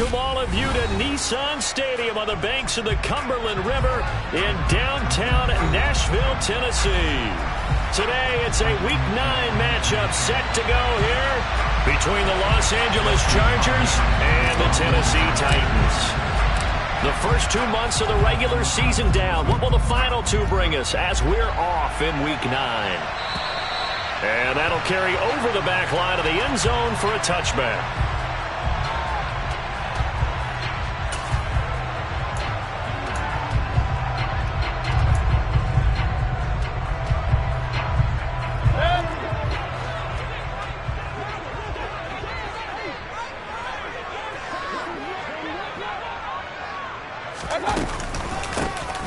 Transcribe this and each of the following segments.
welcome all of you to Nissan Stadium on the banks of the Cumberland River in downtown Nashville, Tennessee. Today, it's a Week 9 matchup set to go here between the Los Angeles Chargers and the Tennessee Titans. The first 2 months of the regular season down. What will the final 2 bring us as we're off in Week 9? And that'll carry over the back line of the end zone for a touchback.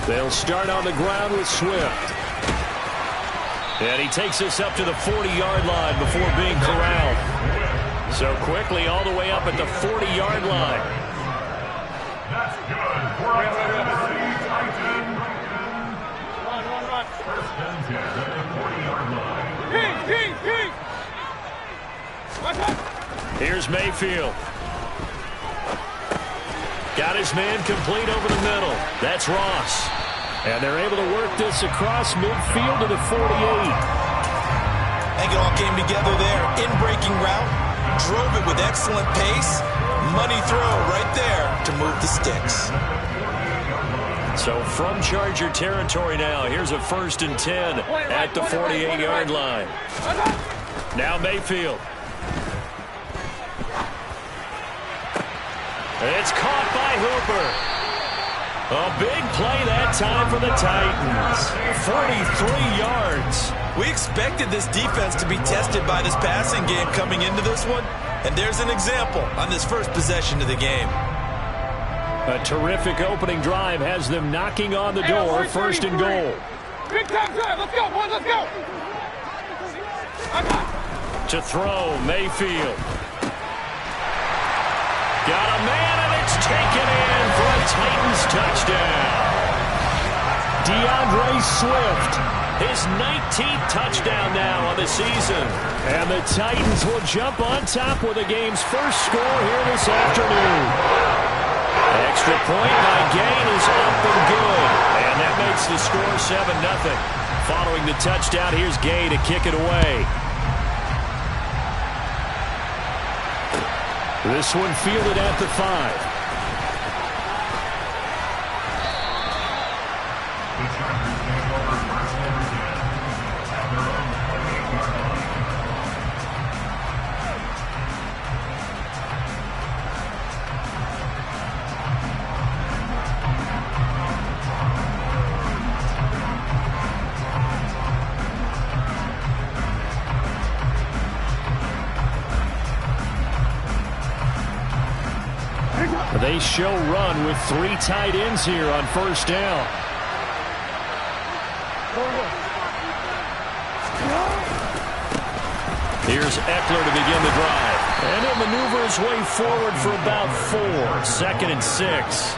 They'll start on the ground with Swift. And he takes us up to the 40-yard line before being corralled. So quickly all the way up at the 40-yard line. That's good. Run. First and 10 at the 40-yard line. Here's Mayfield. Got his man complete over the middle. That's Ross. And they're able to work this across midfield to the 48. I think it all came together there. In-breaking route. Drove it with excellent pace. Money throw right there to move the sticks. So from Charger territory now, here's a 1st and 10 at the 48-yard line. Now Mayfield. It's caught by Hooper. A big play that time for the Titans. 43 yards. We expected this defense to be tested by this passing game coming into this one. And there's an example on this first possession of the game. A terrific opening drive has them knocking on the door. 1st and goal. Big time drive. Let's go, boys. Let's go. To throw, Mayfield. Got a man, and it's taken in for a Titans touchdown. DeAndre Swift, his 19th touchdown now on the season. And the Titans will jump on top with the game's first score here this afternoon. Extra point by Gain is up and good. And that makes the score 7-0. Following the touchdown, here's Gay to kick it away. This one fielded at the 5. They show run with 3 tight ends here on 1st down. Here's Eckler to begin the drive. And he'll maneuver his way forward for about 4. 2nd and 6.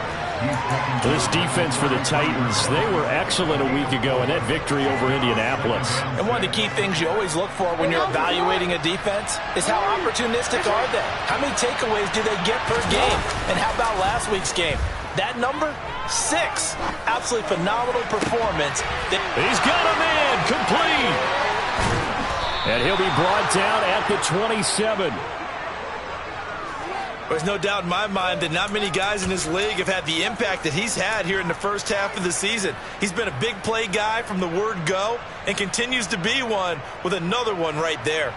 This defense for the Titans, they were excellent a week ago in that victory over Indianapolis. And one of the key things you always look for when you're evaluating a defense is how opportunistic are they? How many takeaways do they get per game? And how about last week's game? That number? 6. Absolutely phenomenal performance. He's got a man complete. And he'll be brought down at the 27. There's no doubt in my mind that not many guys in this league have had the impact that he's had here in the first half of the season. He's been a big play guy from the word go and continues to be one with another one right there.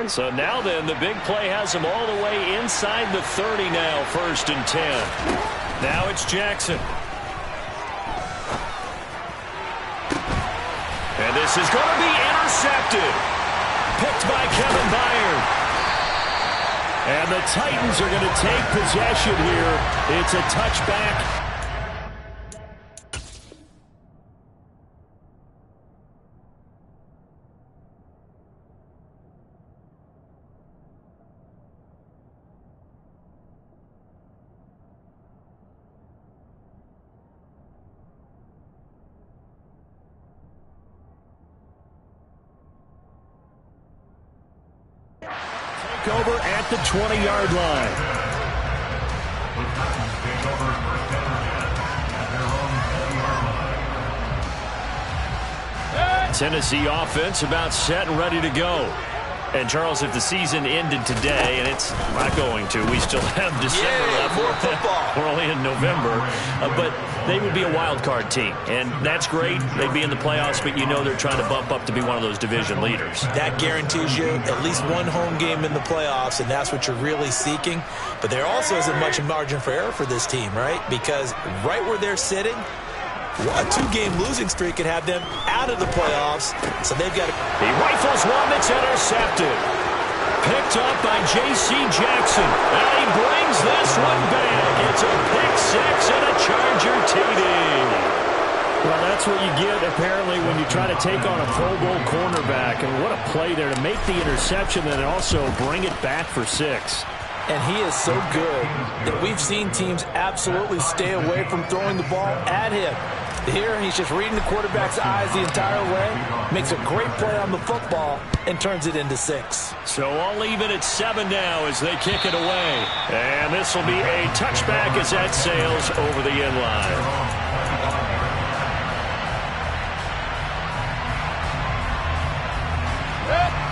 So now then, the big play has him all the way inside the 30 now, 1st and 10. Now it's Jackson. And this is going to be intercepted. Picked by Kevin Byard. And the Titans are going to take possession here. It's a touchback. Over at the 20-yard line. over first down and 10 at their own 40-yard line. Tennessee offense about set and ready to go. And, Charles, if the season ended today, and it's not going to, we still have December left. More football. We're only in November. But they would be a wild card team. And that's great. They'd be in the playoffs, but you know they're trying to bump up to be one of those division leaders. That guarantees you at least one home game in the playoffs, and that's what you're really seeking. But there also isn't much margin for error for this team, right? Because right where they're sitting, a two-game losing streak could have them out of the playoffs, so they've got to... He rifles one that's intercepted. Picked up by J.C. Jackson. And he brings this one back. It's a pick six and a Charger TD. Well, that's what you get, apparently, when you try to take on a Pro Bowl cornerback. And what a play there to make the interception and also bring it back for six. And he is so good that we've seen teams absolutely stay away from throwing the ball at him. Here, he's just reading the quarterback's eyes the entire way, makes a great play on the football, and turns it into six. So all even at 7 now as they kick it away. And this will be a touchback as that sails over the end line.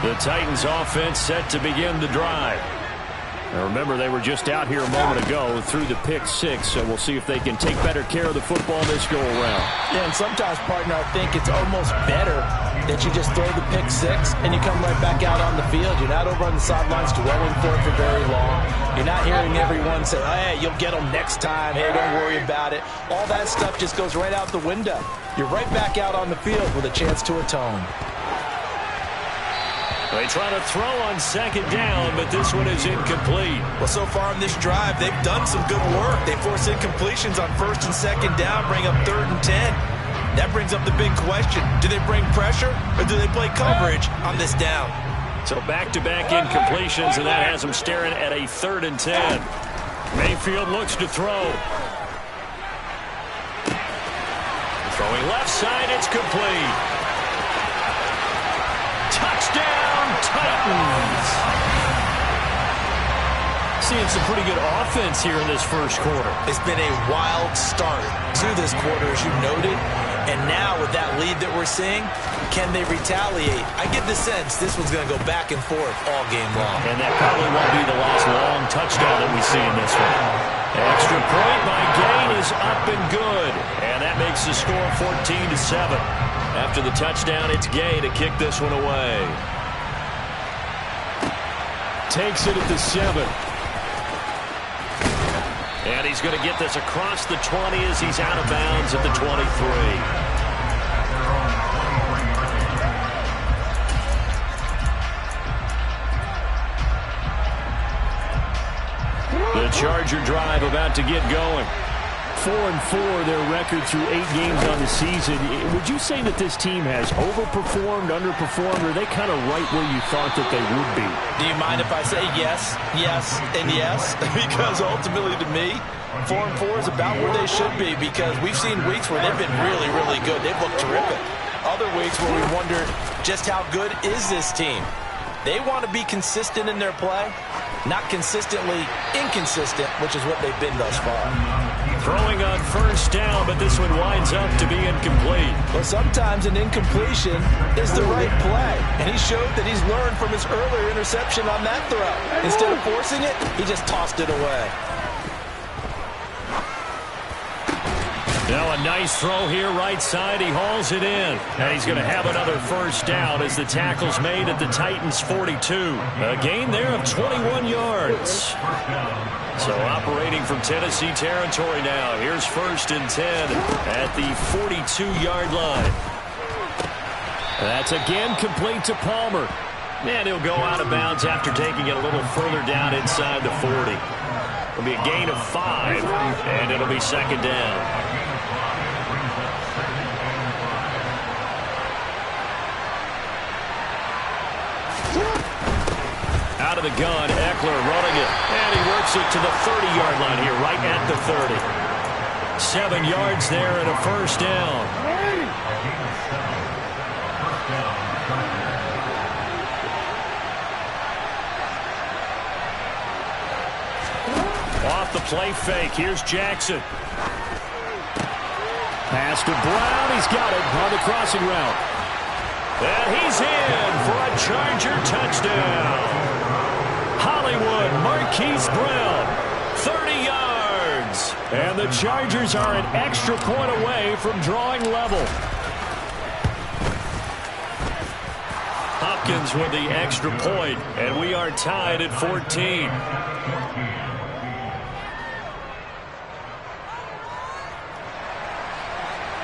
The Titans offense set to begin the drive. Now remember, they were just out here a moment ago through the pick six, so we'll see if they can take better care of the football this go-around. Yeah, and sometimes, partner, I think it's almost better that you just throw the pick six and you come right back out on the field. You're not over on the sidelines dwelling for it for very long. You're not hearing everyone say, hey, you'll get them next time. Hey, don't worry about it. All that stuff just goes right out the window. You're right back out on the field with a chance to atone. They try to throw on second down, but this one is incomplete. Well, so far in this drive, they've done some good work. They force incompletions on first and second down, bring up 3rd and 10. That brings up the big question. Do they bring pressure or do they play coverage on this down? So back-to-back incompletions, and that has them staring at a 3rd and 10. Mayfield looks to throw. Throwing left side, it's complete. Touchdown, Titans! Seeing some pretty good offense here in this first quarter. It's been a wild start to this quarter, as you noted. And now with that lead that we're seeing, can they retaliate? I get the sense this one's going to go back and forth all game long. And that probably won't be the last long touchdown that we see in this one. Extra point by Gain is up and good. And that makes the score 14-7. After the touchdown, it's Gay to kick this one away. Takes it at the 7. And he's going to get this across the 20 as he's out of bounds at the 23. The Charger drive about to get going. 4-4 their record through 8 games on the season. Would you say that this team has overperformed, underperformed, or are they kind of right where you thought that they would be? Do you mind if I say yes, yes, and yes? Because ultimately to me, 4-4 is about where they should be, because we've seen weeks where they've been really, really good. They've looked terrific. Other weeks where we wonder just how good is this team. They want to be consistent in their play, not consistently inconsistent, which is what they've been thus far. Throwing on first down, but this one winds up to be incomplete. Well, sometimes an incompletion is the right play, and he showed that he's learned from his earlier interception on that throw. Instead of forcing it, he just tossed it away. Now a nice throw here right side. He hauls it in. And he's going to have another first down as the tackle's made at the Titans' 42. A gain there of 21 yards. So operating from Tennessee territory now. Here's 1st and 10 at the 42-yard line. That's again complete to Palmer. And he'll go out of bounds after taking it a little further down inside the 40. It'll be a gain of 5, and it'll be 2nd down. Out of the gun, Eckler running it. And he works it to the 30-yard line here, right at the 30. 7 yards there and a first down. Off the Play fake. Here's Jackson. Pass to Brown. He's got it on the crossing route. And he's in for a Charger touchdown. Hollywood Marquise Brown, 30 yards. And the Chargers are an extra point away from drawing level. Hopkins with the extra point, and we are tied at 14.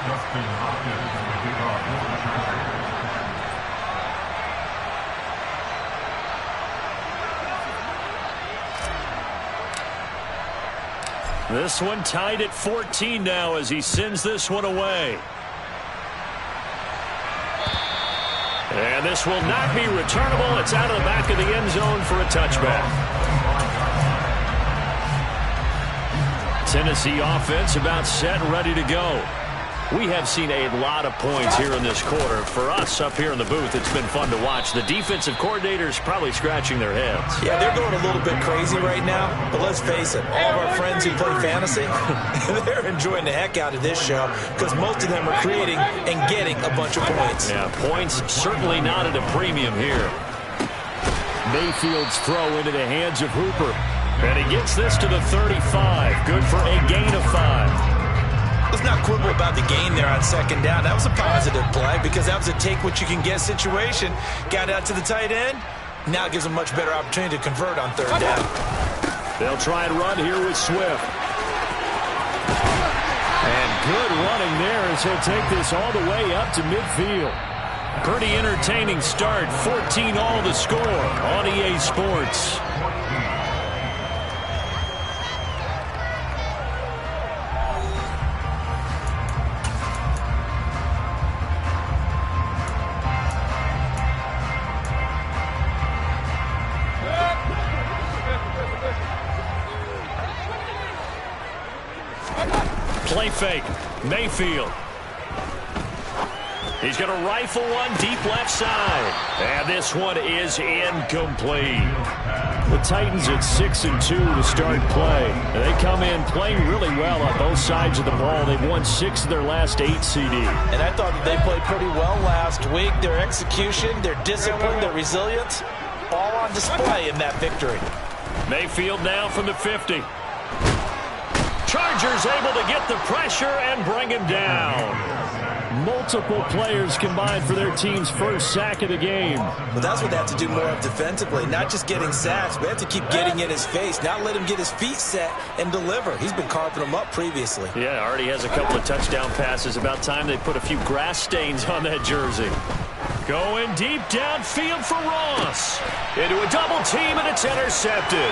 Justin Hopkins to kick off the return. This one tied at 14 now as he sends this one away. And this will not be returnable. It's out of the back of the end zone for a touchback. Tennessee offense about set and ready to go. We have seen a lot of points here in this quarter. For us up here in the booth, it's been fun to watch. The defensive coordinators probably scratching their heads. Yeah, they're going a little bit crazy right now. But let's face it, all of our friends who play fantasy, they're enjoying the heck out of this show because most of them are creating and getting a bunch of points. Yeah, points certainly not at a premium here. Mayfield's throw into the hands of Hooper. And he gets this to the 35. Good for a gain of 5. Let's not quibble about the gain there on second down. That was a positive play because that was a take-what-you-can-get situation. Got out to the tight end. Now it gives them a much better opportunity to convert on third down. They'll try and run here with Swift. And good running there as he'll take this all the way up to midfield. Pretty entertaining start. 14 all the score on EA Sports. Play fake. Mayfield. He's going to rifle one deep left side. And this one is incomplete. The Titans at 6-2 to start play. They come in playing really well on both sides of the ball. They've won 6 of their last 8 CD. And I thought that they played pretty well last week. Their execution, their discipline, their resilience, all on display in that victory. Mayfield now from the 50. Chargers able to get the pressure and bring him down. Multiple players combined for their team's first sack of the game. But that's what they have to do more of defensively, not just getting sacks, but they have to keep getting in his face, not let him get his feet set and deliver. He's been carving them up previously. Yeah, already has a couple of touchdown passes. About time they put a few grass stains on that jersey. Going deep downfield for Ross. Into a double team, and it's intercepted.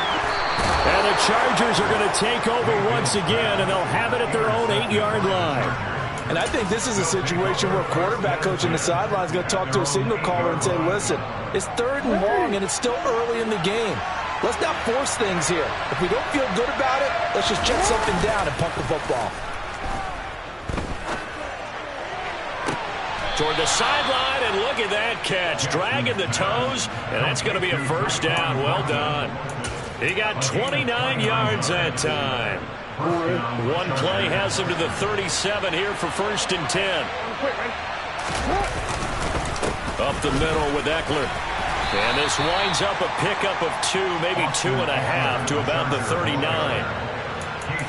And the Chargers are going to take over once again, and they'll have it at their own 8-yard line. And I think this is a situation where quarterback coach in the sideline is going to talk to a signal caller and say, listen, it's 3rd and long, and it's still early in the game. Let's not force things here. If we don't feel good about it, let's just check something down and punt the football. Toward the sideline, and look at that catch. Dragging the toes, and that's going to be a first down. Well done. He got 29 yards that time. One play has him to the 37 here for 1st and 10. Up the middle with Eckler. And this winds up a pickup of 2, maybe 2.5 to about the 39.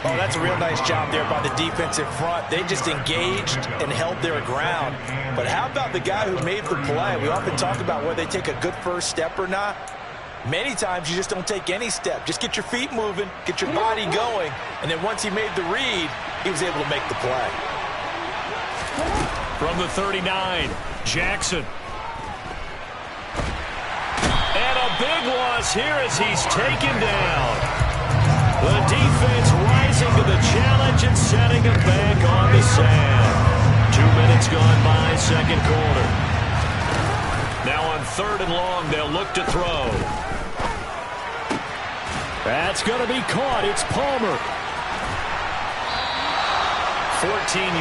Oh, that's a real nice job there by the defensive front. They just engaged and held their ground. But how about the guy who made the play? We often talk about whether they take a good first step or not. Many times you just don't take any step. Just get your feet moving, get your body going, and then once he made the read, he was able to make the play. From the 39, Jackson. And a big loss here as he's taken down. The defense rising to the challenge and setting him back on the sand. 2 minutes gone by, second quarter. Now on 3rd and long, they'll look to throw. That's going to be caught. It's Palmer. 14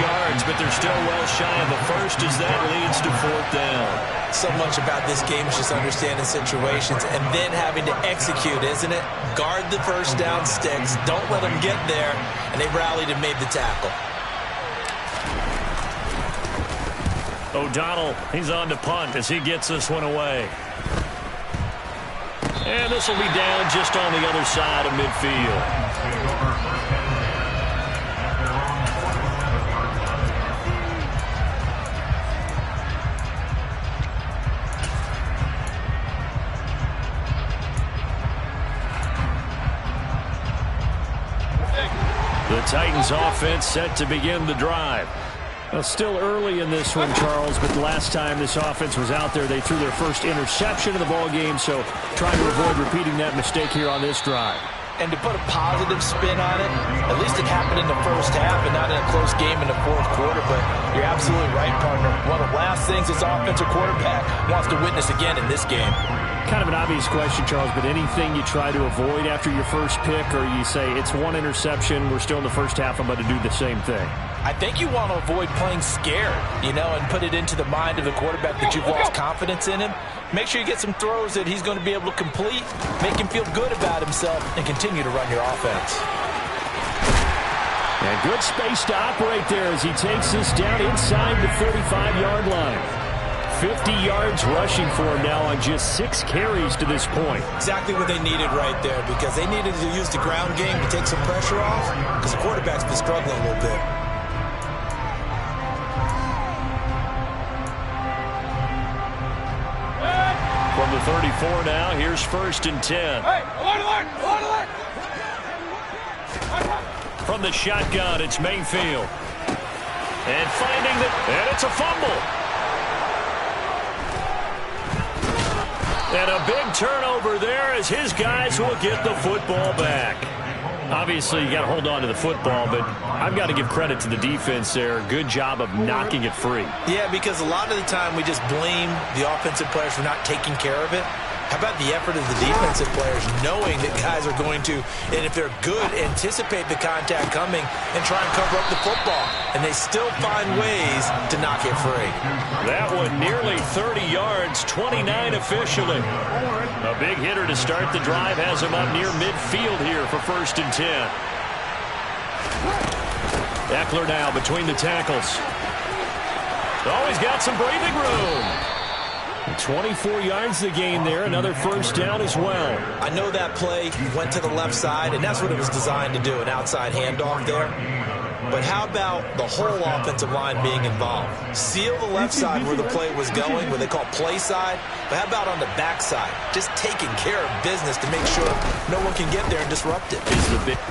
yards, but they're still well shy of the first as that leads to 4th down. So much about this game is just understanding situations and then having to execute, isn't it? Guard the first down sticks. Don't let them get there. And they rallied and made the tackle. O'Donnell, he's on to punt as he gets this one away. And this will be down just on the other side of midfield. The Titans offense set to begin the drive. Well, still early in this one, Charles, but the last time this offense was out there, they threw their first interception of the ball game, so trying to avoid repeating that mistake here on this drive. And to put a positive spin on it, at least it happened in the first half and not in a close game in the fourth quarter, but you're absolutely right, partner. One of the last things this offensive quarterback wants to witness again in this game. Kind of an obvious question, Charles, but anything you try to avoid after your first pick, or you say it's one interception, we're still in the first half, I'm going to do the same thing? I think you want to avoid playing scared, and put it into the mind of the quarterback that you've lost confidence in him. Make sure you get some throws that he's going to be able to complete, make him feel good about himself, and continue to run your offense. And good space to operate there as he takes this down inside the 35-yard line. 50 yards rushing for him now on just 6 carries to this point. Exactly what they needed right there, because they needed to use the ground game to take some pressure off, because the quarterback's been struggling a little bit. From the 34 now, here's 1st and 10. Hey, alert! From the shotgun, it's Mayfield. And finding and it's a fumble. And a big turnover there as his guys will get the football back. Obviously, you got to hold on to the football, but I've got to give credit to the defense there. Good job of knocking it free. Yeah, because a lot of the time we just blame the offensive players for not taking care of it. How about the effort of the defensive players knowing that guys are going to, and if they're good, anticipate the contact coming and try and cover up the football. And they still find ways to knock it free. That one nearly 30 yards, 29 officially. A big hitter to start the drive has him up near midfield here for 1st and 10. Eckler now between the tackles. Always got some breathing room. 24 yards the game there, another 1st down as well. I know that play went to the left side, and that's what it was designed to do, an outside handoff there. But how about the whole offensive line being involved? Seal the left side where the play was going, where they call play side. But how about on the back side? Just taking care of business to make sure no one can get there and disrupt it.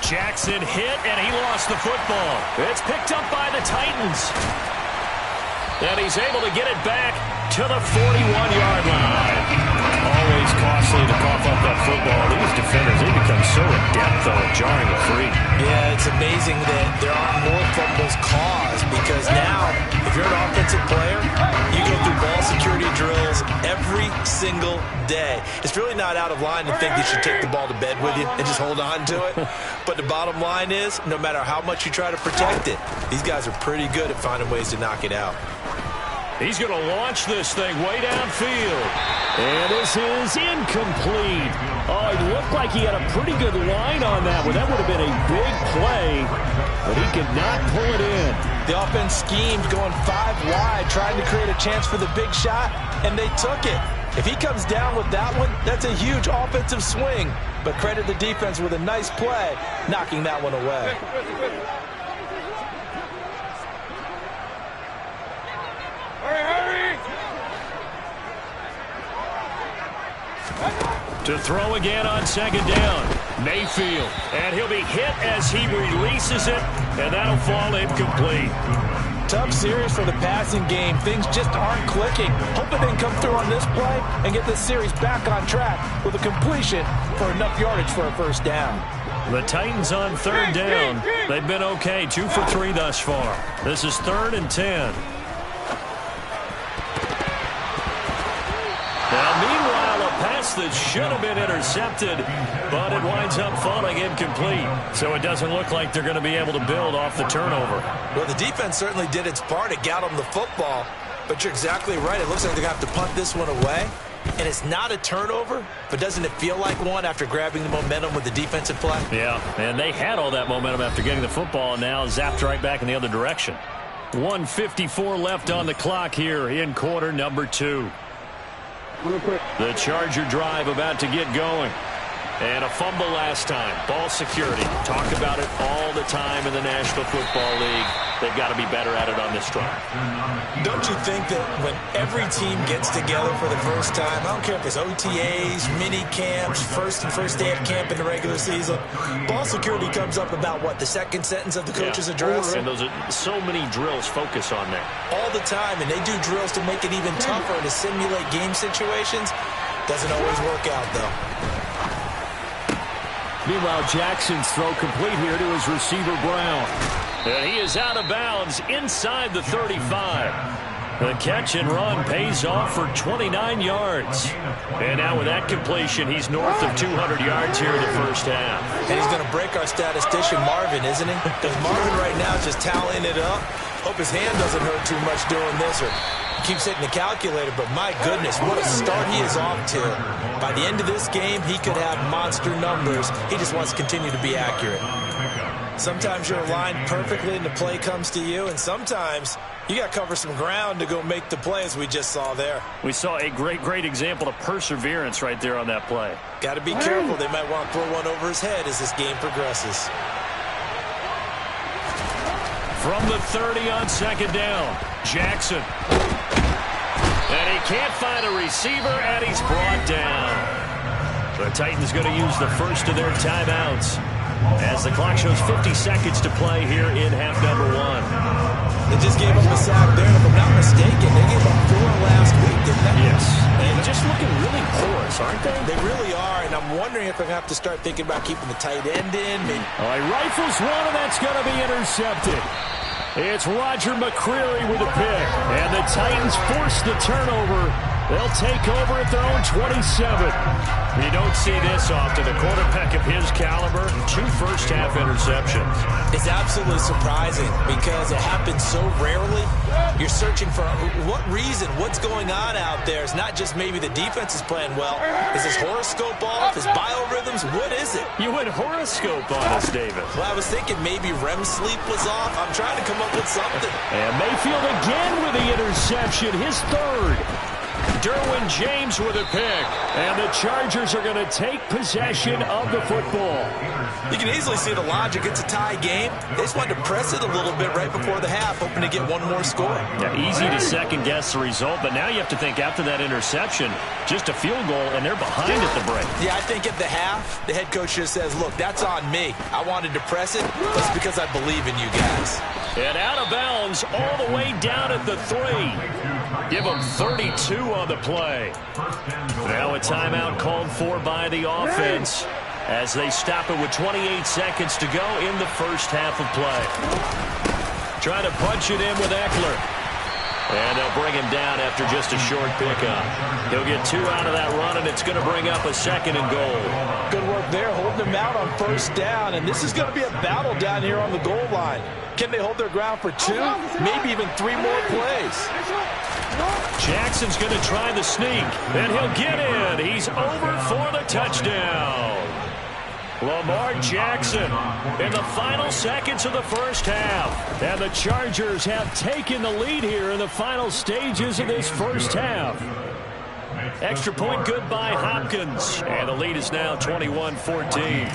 Jackson hit, and he lost the football. It's picked up by the Titans. And he's able to get it back to the 41-yard line. Always costly to cough up that football. These defenders, they become so adept, though, at jarring it free. Yeah, it's amazing that there aren't more fumbles caused, because now, if you're an offensive player, you go through ball security drills every single day. It's really not out of line to think you should take the ball to bed with you and just hold on to it. But the bottom line is, no matter how much you try to protect it, these guys are pretty good at finding ways to knock it out. He's going to launch this thing way downfield. And this is incomplete. Oh, it looked like he had a pretty good line on that one. That would have been a big play, but he could not pull it in. The offense schemed going 5 wide, trying to create a chance for the big shot, and they took it. If he comes down with that one, that's a huge offensive swing. But credit the defense with a nice play, knocking that one away. To throw again on 2nd down. Mayfield. And he'll be hit as he releases it, and that'll fall incomplete. Tough series for the passing game. Things just aren't clicking. Hoping they can come through on this play and get this series back on track with a completion for enough yardage for a 1st down. The Titans on 3rd down. They've been okay, 2 for 3 thus far. This is 3rd and 10. Now, meanwhile, a pass pass that should have been intercepted, but it winds up falling incomplete. So it doesn't look like they're going to be able to build off the turnover. Well, the defense certainly did its part. It got them the football, but you're exactly right. It looks like they're going to have to punt this one away. And it's not a turnover, but doesn't it feel like one after grabbing the momentum with the defensive play? Yeah, and they had all that momentum after getting the football, and now zapped right back in the other direction. 1:54 left on the clock here in quarter number 2. The Charger drive about to get going. And a fumble last time. Ball security. Talk about it all the time in the National Football League. They've got to be better at it on this drive. Don't you think that when every team gets together for the first time, I don't care if it's OTAs, mini camps, first day of camp in the regular season, ball security comes up about, what, the second sentence of the coach's address? And those are so many drills focus on that. All the time, and they do drills to make it even tougher to simulate game situations. Doesn't always work out, though. Meanwhile, Jackson's throw complete here to his receiver, Brown. And he is out of bounds inside the 35. The catch and run pays off for 29 yards. And now with that completion, he's north of 200 yards here in the first half. And he's going to break our statistician, Marvin, isn't he? Because Marvin right now is just tallying it up. Hope his hand doesn't hurt too much doing this or keeps hitting the calculator, but my goodness, what a start he is off to. By the end of this game, he could have monster numbers. He just wants to continue to be accurate. Sometimes you're aligned perfectly and the play comes to you, and sometimes you got to cover some ground to go make the play, as we just saw there. We saw a great example of perseverance right there on that play. Got to be careful. They might want to throw one over his head as this game progresses. From the 30 on second down, Jackson. And he can't find a receiver, and he's brought down. The Titans going to use the first of their timeouts as the clock shows 50 seconds to play here in half number 1. They just gave up a sack there, and if I'm not mistaken, they gave up 4 last week, didn't they? Yes. And just looking really porous, aren't they? They really are, and I'm wondering if they're going to have to start thinking about keeping the tight end in. Maybe. All right, rifles one, and that's going to be intercepted. It's Roger McCreary with a pick. And the Titans force the turnover. They'll take over at their own 27. You don't see this often. A quarterback of his caliber, 2 first-half interceptions. It's absolutely surprising because it happens so rarely. You're searching for what reason, what's going on out there. It's not just maybe the defense is playing well. Is his horoscope off? His biorhythms? What is it? You went horoscope on us, David. Well, I was thinking maybe REM sleep was off. I'm trying to come up with something. And Mayfield again with the interception, his 3rd. Derwin James with a pick. And the Chargers are going to take possession of the football. You can easily see the logic. It's a tie game. They just wanted to press it a little bit right before the half, hoping to get one more score. Yeah, easy to second-guess the result, but now you have to think after that interception, just a field goal, and they're behind at the break. Yeah, I think at the half, the head coach just says, look, that's on me. I wanted to press it. That's because I believe in you guys. And out of bounds all the way down at the 3. Give them 32 on the play. Now a timeout called for by the offense as they stop it with 28 seconds to go in the first half of play. Trying to punch it in with Eckler. And they'll bring him down after just a short pickup. He'll get 2 out of that run, and it's going to bring up a 2nd and goal. Good work there, holding them out on first down, and this is going to be a battle down here on the goal line. Can they hold their ground for 2, maybe even 3 more plays? Jackson's going to try the sneak, and he'll get in. He's over for the touchdown. Lamar Jackson in the final seconds of the first half. And the Chargers have taken the lead here in the final stages of this first half. Extra point good by Hopkins. And the lead is now 21-14.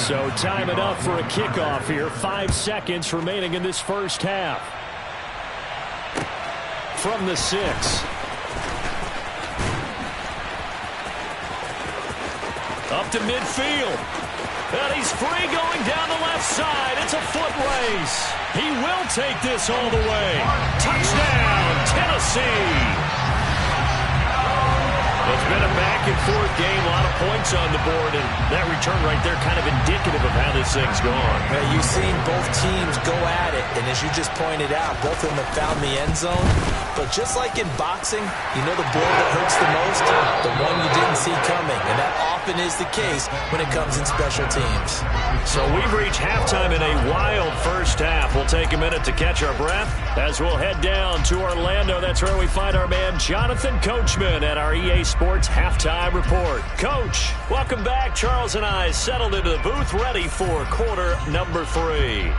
So time enough for a kickoff here. 5 seconds remaining in this first half. From the 6. Up to midfield. And he's free going down the left side. It's a foot race. He will take this all the way. Touchdown, Tennessee. It's been a back-and-forth game, a lot of points on the board, and that return right there kind of indicative of how this thing's gone. Yeah, you've seen both teams go at it, and as you just pointed out, both of them have found the end zone. But just like in boxing, you know the blow that hurts the most? The one you didn't see coming, and that often is the case when it comes in special teams. So we've reached halftime in a wild first half. We'll take a minute to catch our breath as we'll head down to Orlando. That's where we find our man Jonathan Coachman at our EA Sports Halftime Report. Coach, welcome back. Charles and I settled into the booth ready for quarter number 3.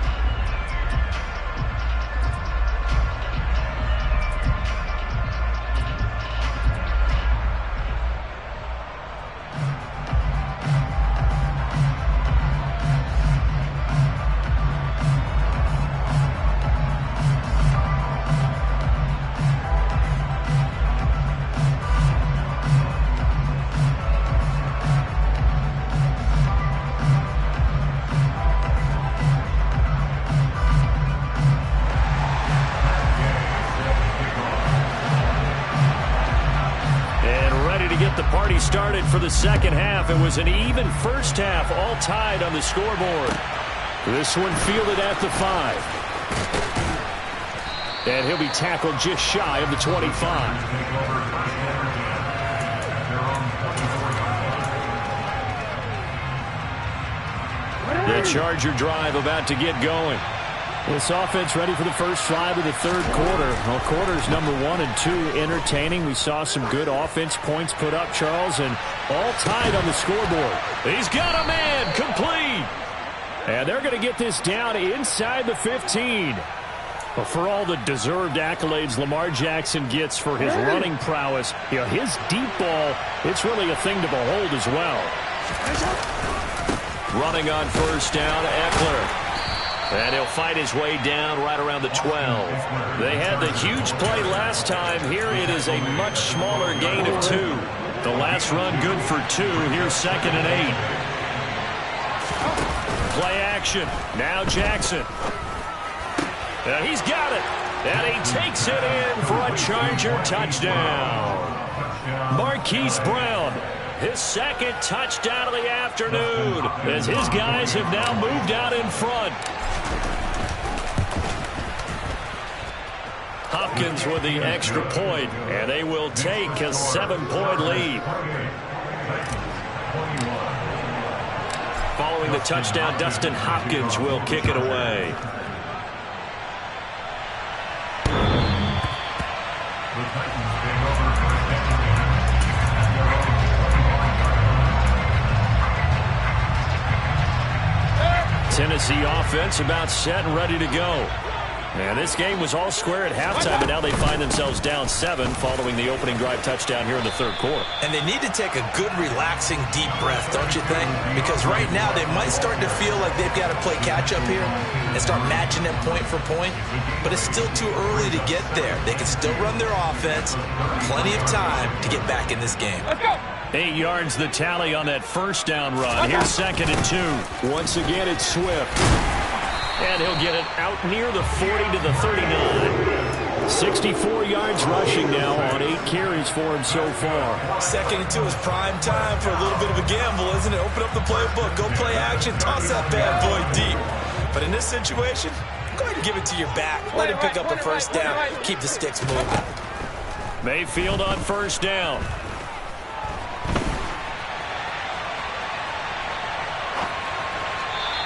The party started for the second half. It was an even first half, all tied on the scoreboard. This one fielded at the 5. And he'll be tackled just shy of the 25. The Charger drive about to get going. This offense ready for the first drive of the third quarter. Well, quarters number 1 and 2 entertaining. We saw some good offense points put up, Charles, and all tied on the scoreboard. He's got a man complete. And they're going to get this down inside the 15. But for all the deserved accolades Lamar Jackson gets for his running prowess, you know, his deep ball, it's really a thing to behold as well. Running on first down, Eckler. And he'll fight his way down right around the 12. They had the huge play last time. Here it is a much smaller gain of 2. The last run good for 2. Here's 2nd and 8. Play action. Now Jackson. He's got it. And he takes it in for a Charger touchdown. Marquise Brown, his 2nd touchdown of the afternoon, as his guys have now moved out in front. Hopkins with the extra point, and they will take a 7-point lead. Following the touchdown, Dustin Hopkins will kick it away. Tennessee offense about set and ready to go. And this game was all square at halftime, and now they find themselves down 7 following the opening drive touchdown here in the third quarter. And they need to take a good, relaxing, deep breath, don't you think? Because right now they might start to feel like they've got to play catch-up here and start matching them point for point. But it's still too early to get there. They can still run their offense. Plenty of time to get back in this game. Let's go! 8 yards the tally on that first down run. Here's 2nd and 2. Once again, it's Swift. And he'll get it out near the 40 to the 39. 64 yards rushing now on 8 carries for him so far. 2nd and 2 is prime time for a little bit of a gamble, isn't it? Open up the playbook, go play action, toss that bad boy deep. But in this situation, go ahead and give it to your back. Let him pick up the first down. Keep the sticks moving. Mayfield on first down.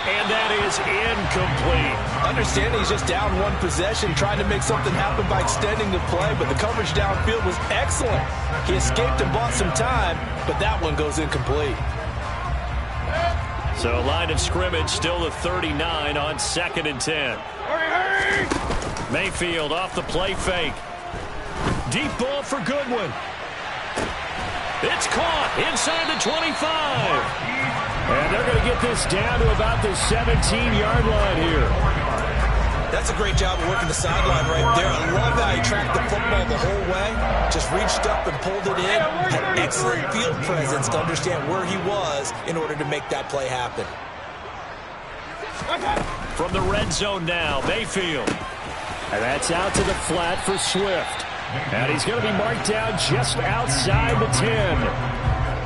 And that is incomplete. Understanding he's just down 1 possession, trying to make something happen by extending the play, but the coverage downfield was excellent. He escaped and bought some time, but that one goes incomplete. So line of scrimmage still the 39 on 2nd and 10. Hurry! Mayfield off the play fake. Deep ball for Goodwin. It's caught inside the 25. And they're going to get this down to about the 17-yard line here. That's a great job of working the sideline right there. I love how he tracked the football the whole way. Just reached up and pulled it in. Had excellent field presence to understand where he was in order to make that play happen. From the red zone now, Mayfield. And that's out to the flat for Swift. And he's going to be marked down just outside the 10.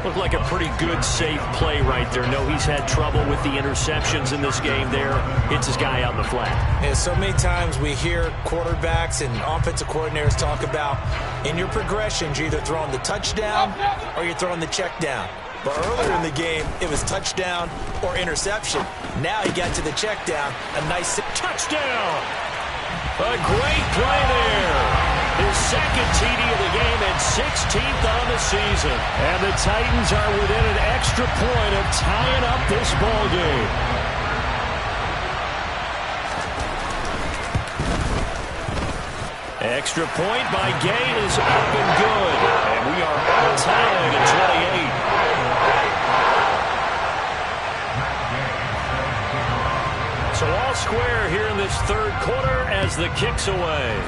Looked like a pretty good, safe play right there. No, he's had trouble with the interceptions in this game there. Hits his guy out in the flat. Yeah, so many times we hear quarterbacks and offensive coordinators talk about in your progressions, you're either throwing the touchdown or you're throwing the check down. But earlier in the game, it was touchdown or interception. Now he got to the check down. A nice touchdown. A great play there. His second TD of the game and 16th on the season. And the Titans are within an extra point of tying up this ball game. Extra point by Gay is up and good. And we are all tied at 28. So all square here in this third quarter as the kick's away.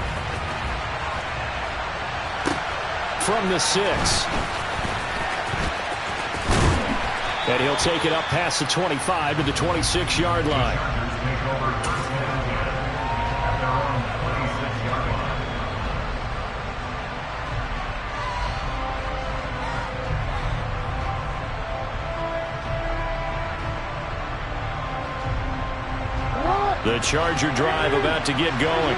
From the 6. And he'll take it up past the 25 to the 26-yard line. The Charger drive about to get going.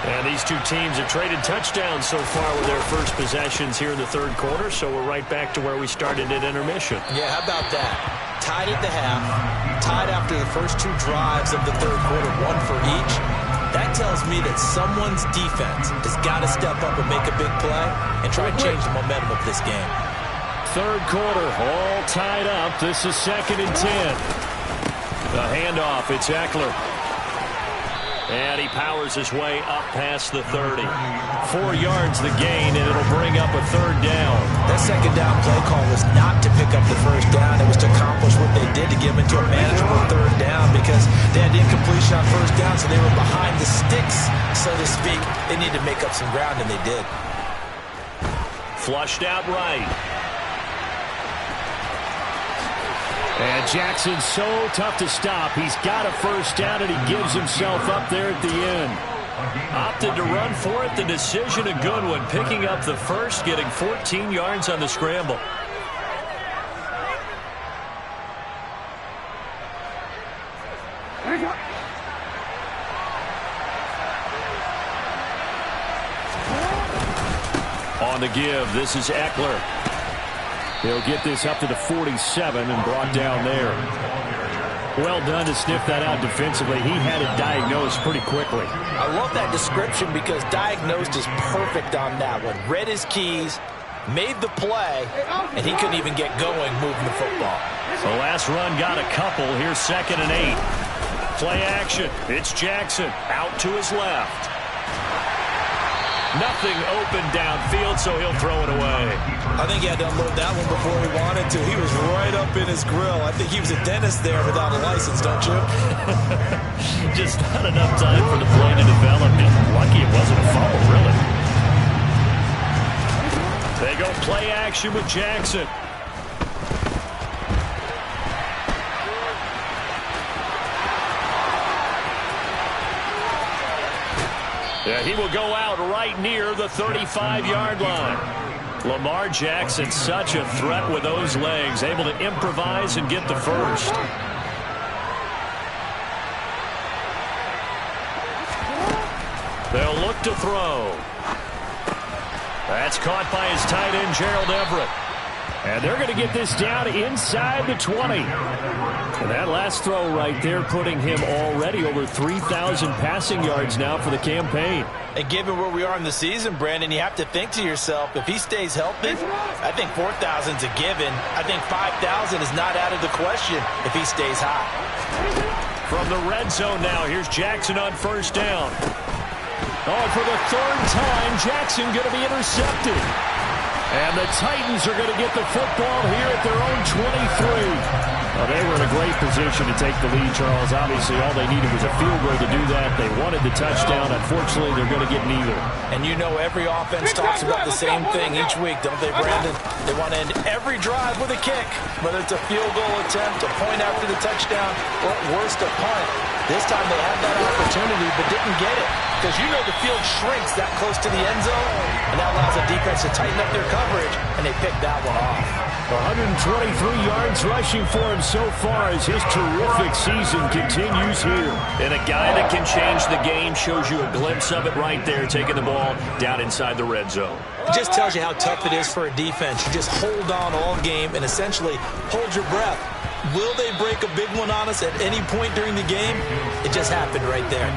And these two teams have traded touchdowns so far with their first possessions here in the third quarter, so we're right back to where we started at intermission. Yeah, how about that? Tied at the half, tied after the first two drives of the third quarter, one for each. That tells me that someone's defense has got to step up and make a big play and try and change the momentum of this game. Third quarter, all tied up. This is 2nd and 10. The handoff, it's Eckler. And he powers his way up past the 30. 4 yards the gain, and it'll bring up a third down. That second down play call was not to pick up the first down. It was to accomplish what they did, to get them into a manageable third down, because they had incompletion on first down, so they were behind the sticks, so to speak. They needed to make up some ground, and they did. Flushed out right. And Jackson's so tough to stop. He's got a first down, and he gives himself up there at the end. Opted to run for it. The decision a good one. Picking up the first, getting 14 yards on the scramble. On the give, this is Eckler. He'll get this up to the 47 and brought down there. Well done to sniff that out defensively. He had it diagnosed pretty quickly. I love that description because diagnosed is perfect on that one. Read his keys, made the play, and he couldn't even get going moving the football. The last run got a couple. Here's 2nd and 8. Play action. It's Jackson out to his left. Nothing open downfield, so he'll throw it away. I think he had to unload that one before he wanted to. He was right up in his grill. I think he was a dentist there without a license, don't you? Just not enough time for the play to develop. And lucky it wasn't a fumble, really. They go play action with Jackson. Yeah, he will go out right near the 35-yard line. Lamar Jackson, such a threat with those legs, able to improvise and get the first. They'll look to throw. That's caught by his tight end, Gerald Everett. And they're going to get this down inside the 20. And that last throw right there putting him already over 3,000 passing yards now for the campaign. And given where we are in the season, Brandon, you have to think to yourself, if he stays healthy, I think 4,000 is a given. I think 5,000 is not out of the question if he stays hot. From the red zone now, here's Jackson on first down. Oh, for the third time, Jackson going to be intercepted. And the Titans are going to get the football here at their own 23. Well, they were in a great position to take the lead, Charles. Obviously, all they needed was a field goal to do that. They wanted the touchdown. Unfortunately, they're going to get neither. And you know every offense talks about the same thing each week, don't they, Brandon? They want to end every drive with a kick, whether it's a field goal attempt, a point after the touchdown, or at worst, a punt. This time they had that opportunity but didn't get it, because you know the field shrinks that close to the end zone, and that allows the defense to tighten up their coverage, and they picked that one off. 123 yards rushing for him so far as his terrific season continues here. And a guy that can change the game shows you a glimpse of it right there, taking the ball down inside the red zone. It just tells you how tough it is for a defense. You just hold on all game and essentially hold your breath. Will they break a big one on us at any point during the game? It just happened right there.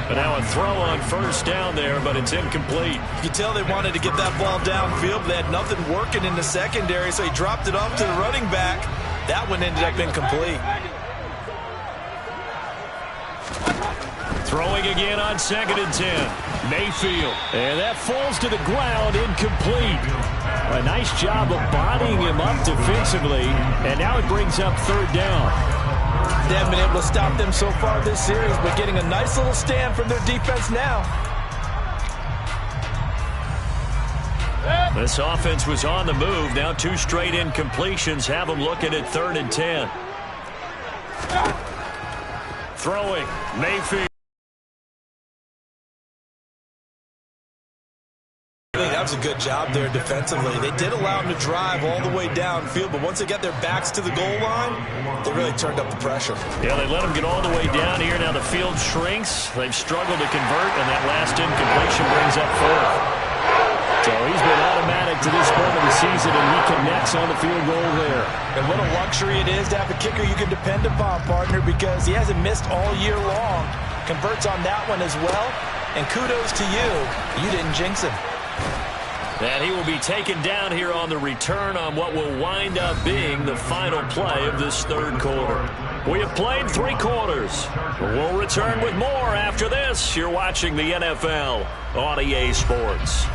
But now a throw on first down there, but it's incomplete. You can tell they wanted to get that ball downfield. They had nothing working in the secondary, so he dropped it off to the running back. That one ended up incomplete. Throwing again on 2nd and 10. Mayfield. And that falls to the ground, incomplete. A nice job of bodying him up defensively, and now it brings up 3rd down. They haven't been able to stop them so far this series, but getting a nice little stand from their defense now. This offense was on the move. Now 2 straight incompletions have them looking at 3rd and 10. Throwing, Mayfield. I think that was a good job there defensively. They did allow them to drive all the way downfield, but once they got their backs to the goal line, they really turned up the pressure. Yeah, they let them get all the way down here. Now the field shrinks. They've struggled to convert, and that last incompletion brings up 4th. So he's been automatic to this point of the season, and he connects on the field goal there. And what a luxury it is to have a kicker you can depend upon, partner, because he hasn't missed all year long. Converts on that one as well, and kudos to you. You didn't jinx him. And he will be taken down here on the return on what will wind up being the final play of this 3rd quarter. We have played 3 quarters. We'll return with more after this. You're watching the NFL on EA Sports.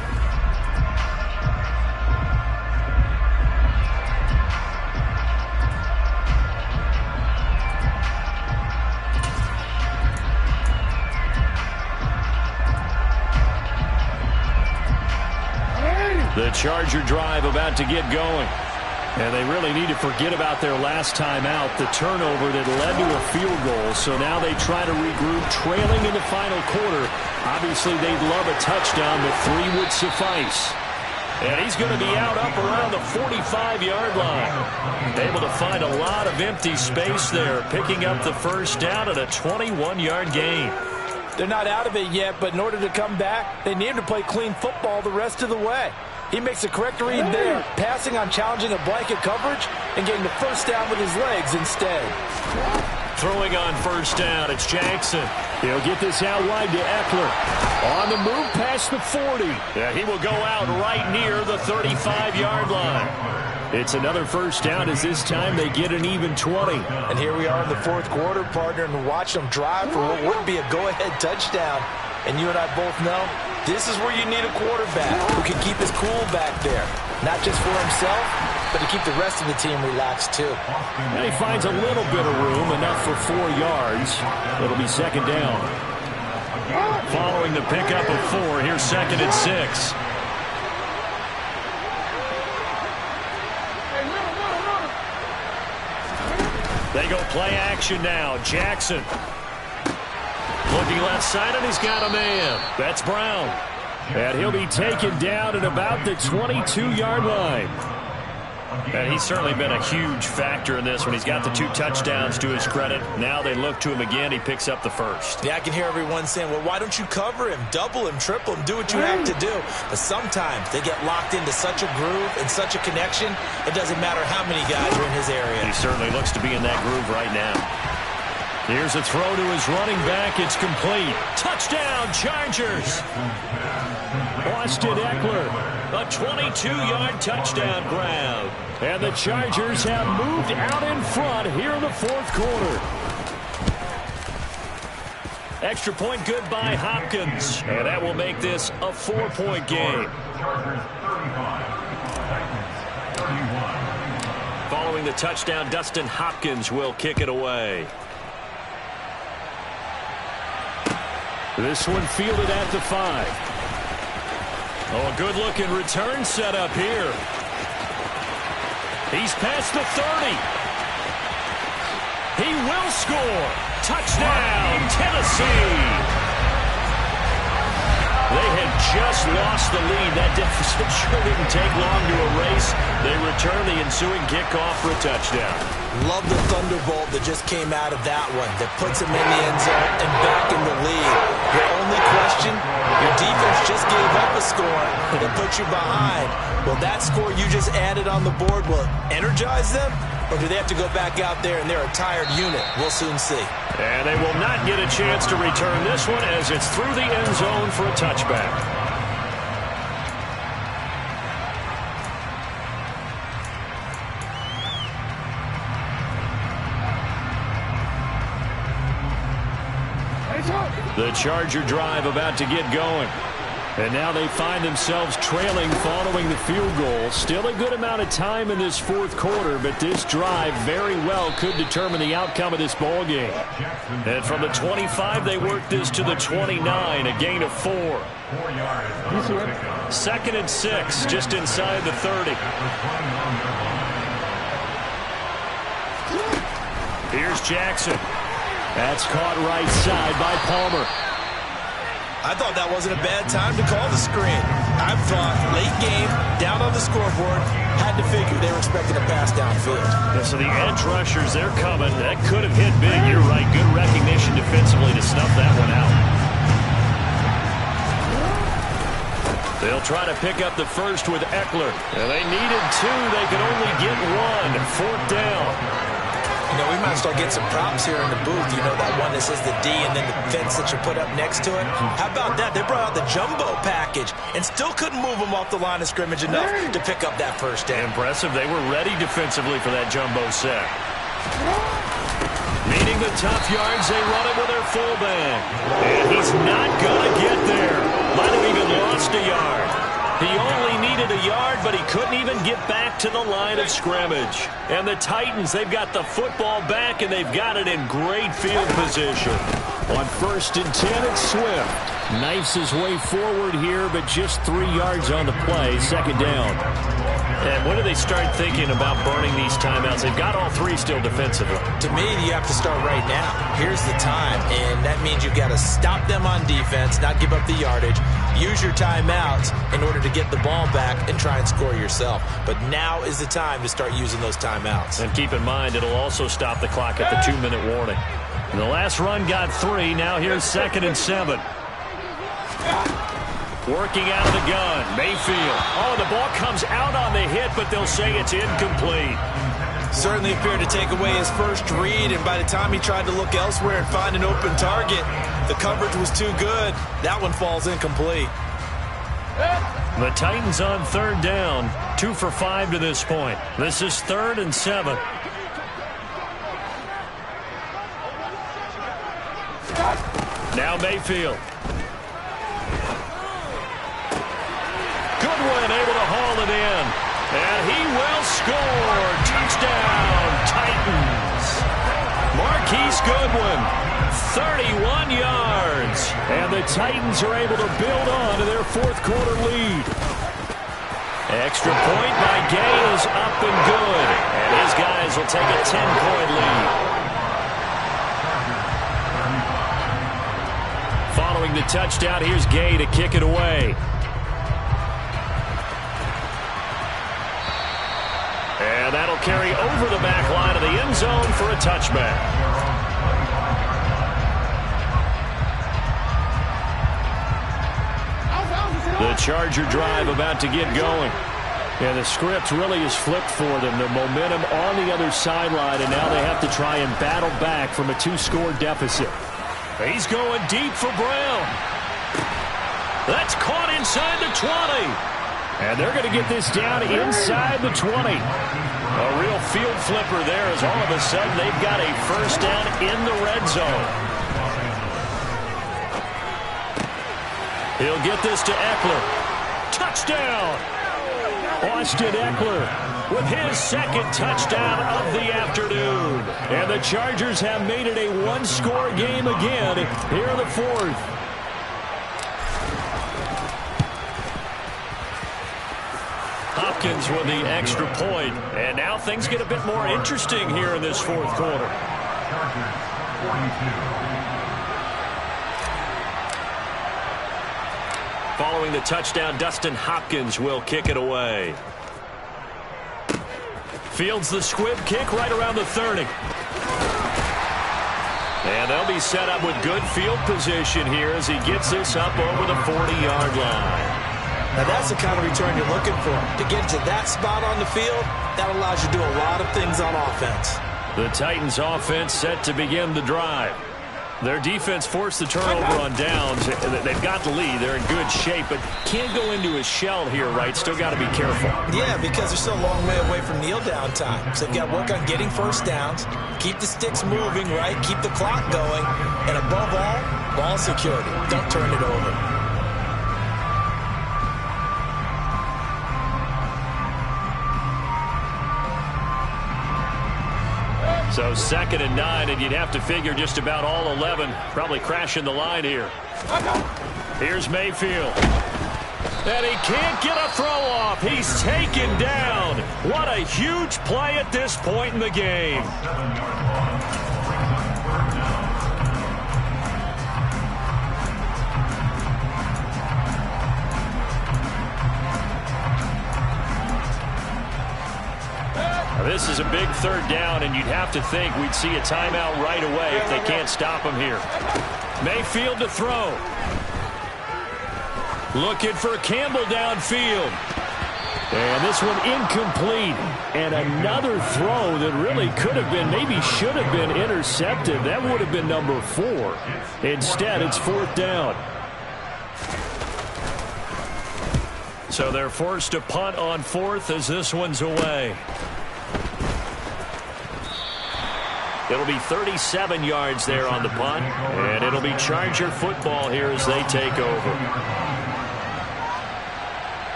The Charger drive about to get going. And they really need to forget about their last time out, the turnover that led to a field goal. So now they try to regroup, trailing in the final quarter. Obviously, they'd love a touchdown, but 3 would suffice. And he's going to be out up around the 45-yard line. Able to find a lot of empty space there, picking up the first down at a 21-yard gain. They're not out of it yet, but in order to come back, they need to play clean football the rest of the way. He makes a correct read there, passing on challenging a blanket coverage and getting the first down with his legs instead. Throwing on first down, it's Jackson. He'll get this out wide to Eckler. On the move past the 40. Yeah, he will go out right near the 35-yard line. It's another first down as this time they get an even 20. And here we are in the 4th quarter, partner, and watch them drive for what would be a go-ahead touchdown. And you and I both know this is where you need a quarterback who can keep his cool back there. Not just for himself, but to keep the rest of the team relaxed too. And he finds a little bit of room, enough for 4 yards. It'll be 2nd down. Following the pickup of 4, here's 2nd and 6. They go play action now. Jackson. Looking left side, and he's got a man. That's Brown. And he'll be taken down at about the 22-yard line. And he's certainly been a huge factor in this when he's got the 2 touchdowns to his credit. Now they look to him again. He picks up the first. Yeah, I can hear everyone saying, well, why don't you cover him, double him, triple him, do what you have to do. But sometimes they get locked into such a groove and such a connection, it doesn't matter how many guys are in his area. He certainly looks to be in that groove right now. Here's a throw to his running back. It's complete. Touchdown, Chargers. Austin Eckler. A 22-yard touchdown grab. And the Chargers have moved out in front here in the 4th quarter. Extra point good by Hopkins. And that will make this a 4-point game. Following the touchdown, Dustin Hopkins will kick it away. This one fielded at the 5. Oh, a good-looking return set up here. He's past the 30. He will score. Touchdown, Tennessee! They had just lost the lead. That deficit sure didn't take long to erase. They return the ensuing kickoff for a touchdown. Love the thunderbolt that just came out of that one. That puts them in the end zone and back in the lead. Your only question, your defense just gave up a score that put you behind. Will that score you just added on the board will energize them? Or do they have to go back out there and they're a tired unit? We'll soon see. And they will not get a chance to return this one as it's through the end zone for a touchback. The Charger drive about to get going. And now they find themselves trailing following the field goal. Still a good amount of time in this fourth quarter, but this drive very well could determine the outcome of this ball game. And from the 25, they work this to the 29, a gain of 4. 4 yards. 2nd and 6, just inside the 30. Here's Jackson. That's caught right side by Palmer. I thought that wasn't a bad time to call the screen. I thought late game, down on the scoreboard, had to figure they were expecting a pass downfield. Yeah, so the edge rushers, they're coming. That could have hit big. You're right. Good recognition defensively to snuff that one out. They'll try to pick up the first with Eckler. And they needed 2. They could only get 1. 4th down. You know, we might start getting some props here in the booth. You know, that one that says the D and then the fence that you put up next to it. How about that? They brought out the jumbo package and still couldn't move them off the line of scrimmage enough to pick up that first down. Impressive. They were ready defensively for that jumbo set. Needing the tough yards, they run it with their fullback. And he's not going to get there. Might have even lost a yard. He only needed a yard, but he couldn't even get back to the line of scrimmage. And the Titans, they've got the football back, and they've got it in great field position. On 1st and 10, it's Swift. Knifes his way forward here, but just 3 yards on the play. 2nd down. And when do they start thinking about burning these timeouts? They've got all 3 still defensively. To me, you have to start right now. Here's the time, and that means you've got to stop them on defense, not give up the yardage. Use your timeouts in order to get the ball back and try and score yourself. But now is the time to start using those timeouts. And keep in mind, it'll also stop the clock at the 2-minute warning. The last run got 3. Now here's 2nd and 7. Working out of the gun, Mayfield. Oh, the ball comes out on the hit, but they'll say it's incomplete. Certainly appeared to take away his first read, and by the time he tried to look elsewhere and find an open target, the coverage was too good. That one falls incomplete. The Titans on 3rd down, 2 for 5 to this point. This is 3rd and 7. Now Mayfield. Goodwin able to haul it in. And he will score. Touchdown, Titans. Marquise Goodwin, 31 yards. And the Titans are able to build on to their 4th quarter lead. Extra point by Gay is up and good. And his guys will take a 10-point lead. Following the touchdown, here's Gay to kick it away. And that'll carry over the back line of the end zone for a touchback. The Charger drive about to get going. And the script really is flipped for them. The momentum on the other sideline, and now they have to try and battle back from a 2-score deficit. He's going deep for Brown. That's caught inside the 20. And they're going to get this down inside the 20. A real field flipper there as all of a sudden they've got a first down in the red zone. He'll get this to Eckler. Touchdown! Austin Eckler with his 2nd touchdown of the afternoon. And the Chargers have made it a 1-score game again here in the 4th. Hopkins with the extra point. And now things get a bit more interesting here in this 4th quarter. Following the touchdown, Dustin Hopkins will kick it away. Fields the squib kick right around the 30. And they'll be set up with good field position here as he gets this up over the 40-yard line. Now that's the kind of return you're looking for. To get to that spot on the field, that allows you to do a lot of things on offense. The Titans offense set to begin the drive. Their defense forced the turnover on downs. They've got the lead. They're in good shape, but can't go into a shell here, right? Still got to be careful. Yeah, because they're still a long way away from kneel down time. So they've got to work on getting first downs, keep the sticks moving, right? Keep the clock going. And above all, ball security. Don't turn it over. So 2nd and 9, and you'd have to figure just about all 11 probably crashing the line here. Here's Mayfield. And he can't get a throw off. He's taken down. What a huge play at this point in the game. This is a big 3rd down, and you'd have to think we'd see a timeout right away if they can't stop him here. Mayfield to throw. Looking for Campbell downfield. And this one incomplete. And another throw that really could have been, maybe should have been intercepted. That would have been number 4. Instead, it's 4th down. So they're forced to punt on 4th as this one's away. It'll be 37 yards there on the punt, and it'll be Charger football here as they take over.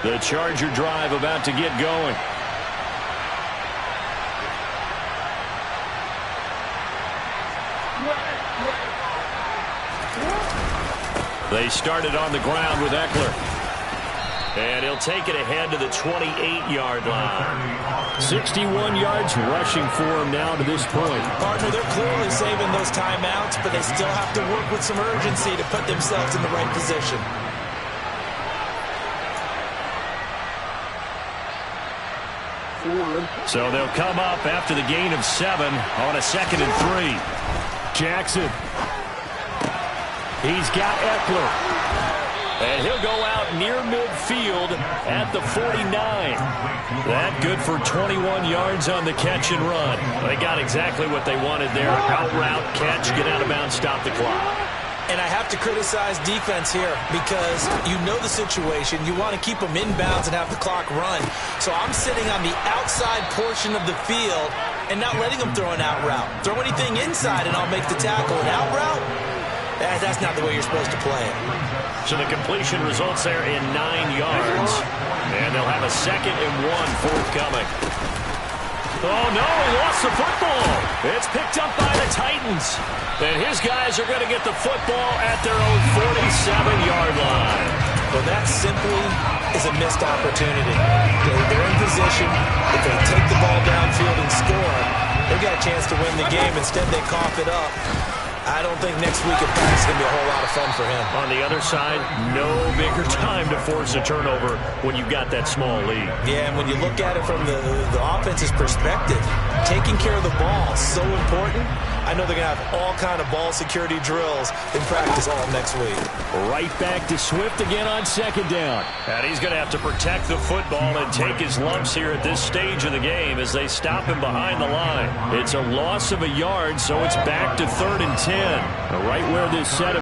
The Charger drive about to get going. They started on the ground with Eckler. And he'll take it ahead to the 28-yard line. 61 yards rushing for him now to this point. Partner, they're clearly saving those timeouts, but they still have to work with some urgency to put themselves in the right position. So they'll come up after the gain of 7 on a 2nd and 3. Jackson. He's got Eckler. And he'll go out near midfield at the 49. That good for 21 yards on the catch and run. They got exactly what they wanted there. Out route, catch, get out of bounds, stop the clock. And I have to criticize defense here because you know the situation. You want to keep them inbounds and have the clock run. So I'm sitting on the outside portion of the field and not letting them throw an out route. Throw anything inside and I'll make the tackle. An out route? That's not the way you're supposed to play it. So the completion results there in 9 yards. And they'll have a 2nd and 1 forthcoming. Oh, no, he lost the football. It's picked up by the Titans. And his guys are going to get the football at their own 47-yard line. Well, that simply is a missed opportunity. They're in position. If they take the ball downfield and score, they've got a chance to win the game. Instead, they cough it up. I don't think next week at practice is going to be a whole lot of fun for him. On the other side, no bigger time to force a turnover when you've got that small lead. Yeah, and when you look at it from the offense's perspective, taking care of the ball is so important. I know they're going to have all kind of ball security drills in practice all next week. Right back to Swift again on 2nd down. And he's going to have to protect the football and take his lumps here at this stage of the game as they stop him behind the line. It's a loss of a yard, so it's back to 3rd and 10. Right where this set